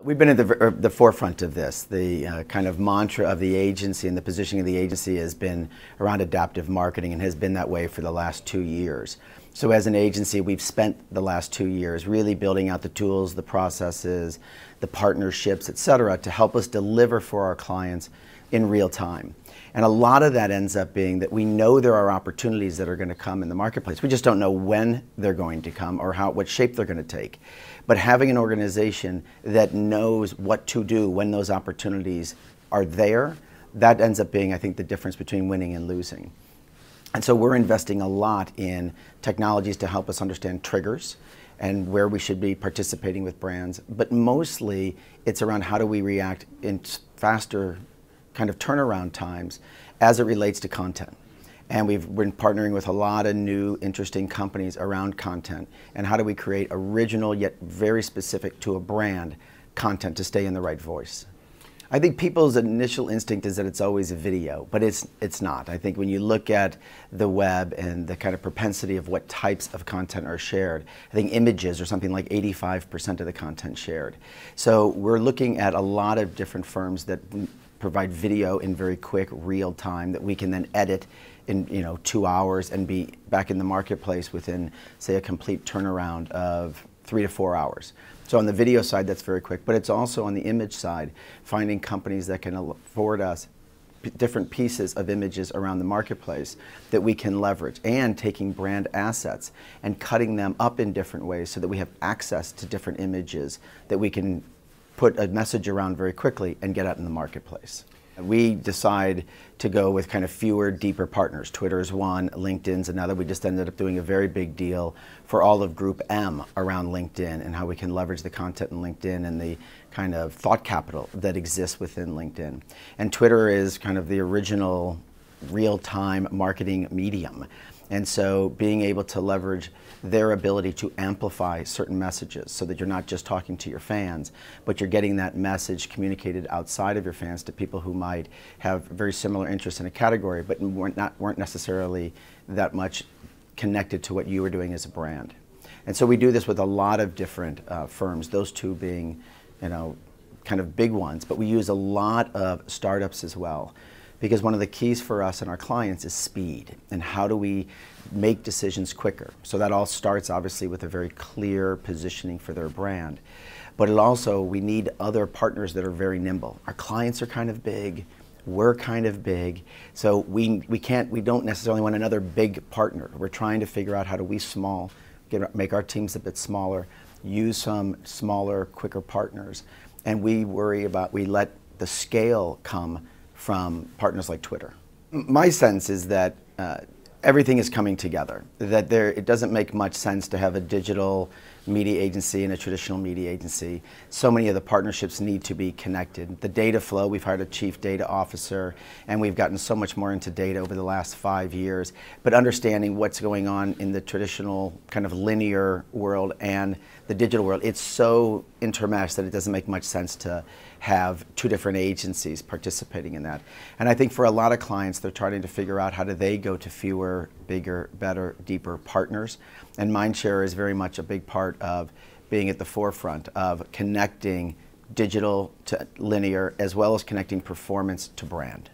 We've been at the forefront of this. The kind of mantra of the agency and the positioning of the agency has been around adaptive marketing and has been that way for the last 2 years. So as an agency, we've spent the last 2 years really building out the tools, the processes, the partnerships, et cetera, to help us deliver for our clients in real time. And a lot of that ends up being that we know there are opportunities that are going to come in the marketplace. We just don't know when they're going to come or what shape they're going to take. But having an organization that knows what to do when those opportunities are there, that ends up being, I think, the difference between winning and losing. And so we're investing a lot in technologies to help us understand triggers and where we should be participating with brands. But mostly it's around how do we react in faster kind of turnaround times as it relates to content. And we've been partnering with a lot of new interesting companies around content and how do we create original yet very specific to a brand content to stay in the right voice. I think people's initial instinct is that it's always a video, but it's not. I think when you look at the web and the kind of propensity of what types of content are shared, I think images are something like 85% of the content shared. So we're looking at a lot of different firms that provide video in very quick, real time that we can then edit in 2 hours and be back in the marketplace within, say, a complete turnaround of 3 to 4 hours. So on the video side, that's very quick, but it's also on the image side, finding companies that can afford us different pieces of images around the marketplace that we can leverage, and taking brand assets and cutting them up in different ways so that we have access to different images that we can put a message around very quickly and get out in the marketplace. We decide to go with kind of fewer, deeper partners. Twitter's one, LinkedIn's another. We just ended up doing a very big deal for all of Group M around LinkedIn and how we can leverage the content in LinkedIn and the kind of thought capital that exists within LinkedIn. And Twitter is kind of the original real-time marketing medium. And so being able to leverage their ability to amplify certain messages so that you're not just talking to your fans, but you're getting that message communicated outside of your fans to people who might have very similar interests in a category, but weren't necessarily that much connected to what you were doing as a brand. And so we do this with a lot of different firms, those two being, kind of big ones, but we use a lot of startups as well. Because one of the keys for us and our clients is speed, and how do we make decisions quicker. So that all starts obviously with a very clear positioning for their brand. But it also, we need other partners that are very nimble. Our clients are kind of big, we're kind of big, so we don't necessarily want another big partner. We're trying to figure out how do we make our teams a bit smaller, use some smaller, quicker partners, and we let the scale come from partners like Twitter. My sense is that everything is coming together, that it doesn't make much sense to have a digital media agency and a traditional media agency. So many of the partnerships need to be connected. The data flow, we've hired a chief data officer, and we've gotten so much more into data over the last 5 years, but understanding what's going on in the traditional kind of linear world and the digital world, it's so intermeshed that it doesn't make much sense to have two different agencies participating in that. And I think for a lot of clients, they're trying to figure out how do they go to fewer, bigger, better, deeper partners. And Mindshare is very much a big part of being at the forefront of connecting digital to linear, as well as connecting performance to brand.